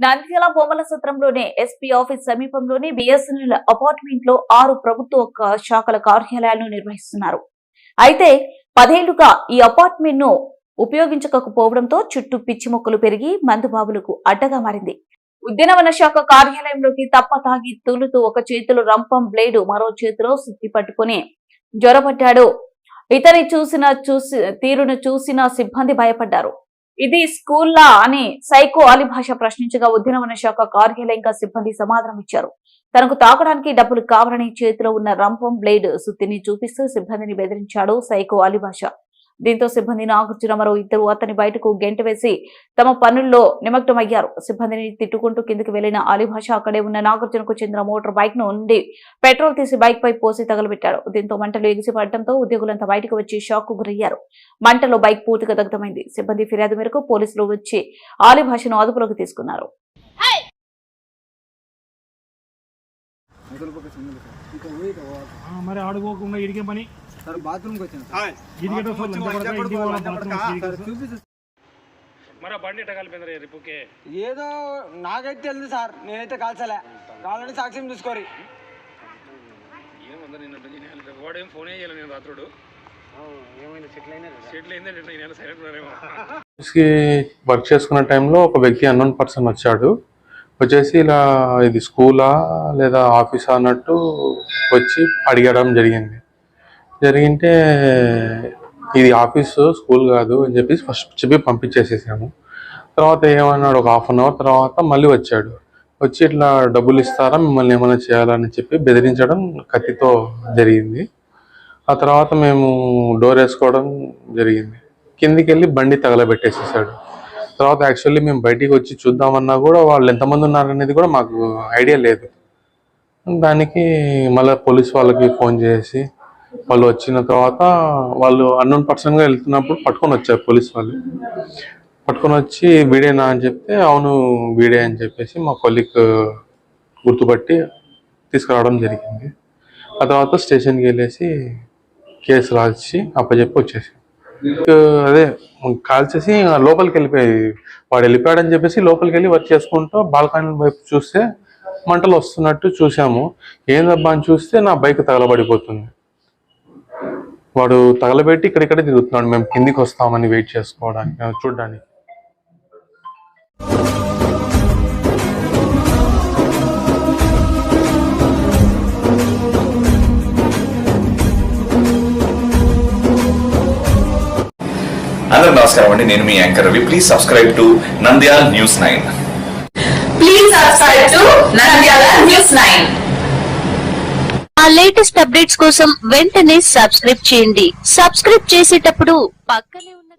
నంద్యాల బొమ్మల సత్రంలోని SP office సమీపంలోని BSNL apartment లో 6 ప్రభుత్వ శాఖల కార్యాలయాలను నిర్వహిస్తున్నారు. అయితే 10 ఏళ్లుగా ఈ అపార్ట్మెంట్ ను ఉపయోగించకపోవడంతో చుట్టూ పిచ్చి మొక్కలు పెరిగి మందుబాబులకు అడ్డగా మారింది. ఉద్యానవన శాఖ కార్యాలయంలోకి తప్ప తాగి తూలుతూ ఒక చేతిలో రంపం బ్లేడు మరో చేతిలో సుత్తి పట్టుకుని జ్వరపడ్డాడు. ఇతని తీరును చూసిన సిబ్బంది భయపడ్డారు. ఇది స్కూల్లా అని సైకో అలీ భాష ప్రశ్నించగా ఉద్యానవన శాఖ కార్యాలయంగా సిబ్బంది సమాధానం ఇచ్చారు. తనకు తాకడానికి డబ్బులు కావాలని చేతిలో ఉన్న రంపం బ్లేడ్ సుత్తిని చూపిస్తూ సిబ్బందిని బెదిరించాడు సైకో అలీ భాష. దీంతో సిబ్బంది నాగార్జున మరో ఇద్దరు అతని బయటకు గెంట వేసి తమ పనుల్లో నిమగ్నమయ్యారు. సిబ్బందిని తిట్టుకుంటూ కిందికి వెళ్లిన అలీ భాష అక్కడే ఉన్న నాగార్జునకు చెందిన మోటార్ బైక్ నుండి పెట్రోల్ తీసి బైక్ పై పోసి తగలబెట్టాడు. దీంతో మంటలు ఎగిసిపడటంతో ఉద్యోగులంతా బయటకు వచ్చి షాక్ కు గురయ్యారు. మంటలో బైక్ పూర్తిగా దగ్ధమైంది. సిబ్బంది ఫిర్యాదు మేరకు పోలీసులు వచ్చి అలీ భాషను అదుపులోకి తీసుకున్నారు. ఏదో నాకైతే తెలుసు సార్, నేనైతే కాల్చలే. కావాలని సాక్ష్యం చూసుకోరి. వర్క్ చేసుకున్న టైంలో ఒక వ్యక్తి అన్నోన్ పర్సన్ వచ్చాడు. వచ్చేసి ఇలా ఇది స్కూలా లేదా ఆఫీసా అన్నట్టు వచ్చి అడిగడం జరిగింటే ఇది ఆఫీసు స్కూల్ కాదు అని చెప్పేసి ఫస్ట్ చెప్పి పంపించేసేసాము. తర్వాత ఏమన్నాడు, ఒక హాఫ్ అన్ అవర్ తర్వాత మళ్ళీ వచ్చాడు. వచ్చి ఇట్లా డబ్బులు ఇస్తారా, మిమ్మల్ని ఏమైనా చేయాలని చెప్పి బెదిరించడం కత్తితో జరిగింది. ఆ తర్వాత మేము డోర్ వేసుకోవడం జరిగింది. కిందికి వెళ్ళి బండి తగలబెట్టేసేసాడు. తర్వాత యాక్చువల్లీ మేము బయటికి వచ్చి చూద్దామన్నా కూడా వాళ్ళు ఎంతమంది ఉన్నారనేది కూడా మాకు ఐడియా లేదు. దానికి మళ్ళీ పోలీస్ వాళ్ళకి ఫోన్ చేసి వాళ్ళు వచ్చిన తర్వాత వాళ్ళు అన్నోన్ పర్సన్గా వెళ్తున్నప్పుడు పట్టుకొని వచ్చారు. పోలీస్ వాళ్ళు పట్టుకొని వచ్చి వీడేనా అని చెప్తే అవును వీడే అని చెప్పేసి మా కొలీగ్ గుర్తుపట్టి తీసుకురావడం జరిగింది. ఆ తర్వాత స్టేషన్కి వెళ్ళేసి కేసు రాసి అప్పచెప్పి వచ్చేసి అదే కాల్చేసి లోపలికి వెళ్ళిపోయి వాడు వెళ్ళిపోయాడని చెప్పేసి లోపలికి వెళ్ళి వర్క్ చేసుకుంటూ బాల్కనీ వైపు చూస్తే మంటలు వస్తున్నట్టు చూసాము. ఏందబ్బా అని చూస్తే నా బైక్ తగలబడిపోతుంది. వాడు తగలబెట్టి ఇక్కడిక్కడే తిరుగుతున్నాడు. మేము కిందికి వస్తామని వెయిట్ చేసుకోవడానికి చూడడానికి. అందరూ నమస్కారం అండి, నేను మీ anchor Ravi. Please subscribe to Nandyal news 9. Please subscribe to Nandyal news 9. ఆ లేటెస్ట్ అప్డేట్స్ కోసం వెంటనే సబ్స్క్రైబ్ చేయండి. సబ్స్క్రైబ్ చేసేటప్పుడు పక్కనే ఉన్న